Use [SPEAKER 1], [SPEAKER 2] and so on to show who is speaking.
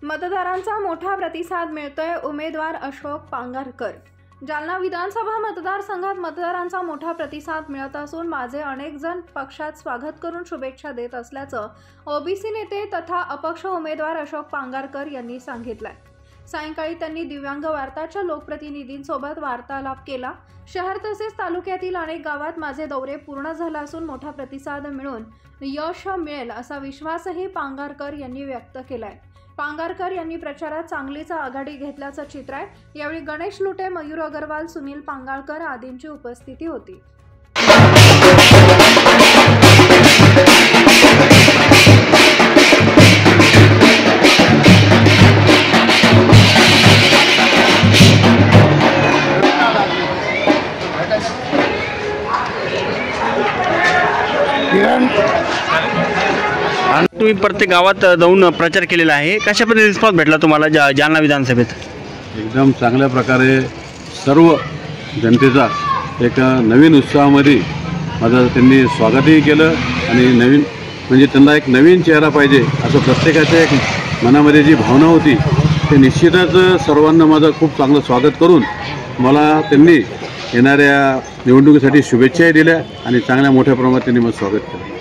[SPEAKER 1] मतदारांचा मोठा प्रतिसाद मिळतोय। उमेदवार अशोक पांगारकर। जालना विधानसभा मतदारसंघात मतदारांचा मोठा प्रतिसाद मिळत असून माझे अनेक जण पक्षात स्वागत करून शुभेच्छा देत असल्याचं ओबीसी नेते तथा अपक्ष उमेदवार अशोक पांगारकर यांनी सांगितलंय। सायंकाळी त्यांनी दिव्यांग वार्ताच्या लोकप्रतिनिधींसोबत वार्तालाप केला। शहर तसेच तालुक्यातील अनेक गावात माझे दौरे पूर्ण झाला असून मोठा प्रतिसाद मिळून यश मिळेल असा विश्वासही पांगारकर यांनी व्यक्त केलाय। पांगारकर यांनी प्रचारात चांगलीच आघाडी घेतल्याचं चित्र आहे। यावेळी गणेश लुटे, मयूर अग्रवाल, सुनील पांगारकर आदींची उपस्थिती होती।
[SPEAKER 2] तुम्ही प्रत्येक गावात जाऊन प्रचार केलेला आहे, कशा पद्धतीने रिस्पॉन्स भेटला तुम्हाला जालना विधानसभेत?
[SPEAKER 3] एकदम चांगल्या प्रकारे सर्व जनतेचा एक नवीन उत्साहामध्ये माझं त्यांनी स्वागतही केलं आणि नवीन म्हणजे त्यांना एक नवीन चेहरा पाहिजे असं प्रत्येकाच्या एक मनामध्ये जी भावना होती ते निश्चितच सर्वांना माझं खूप चांगलं स्वागत करून मला त्यांनी येणाऱ्या निवडणुकीसाठी शुभेच्छाही दिल्या आणि चांगल्या मोठ्या प्रमाणात त्यांनी माझं स्वागत केलं।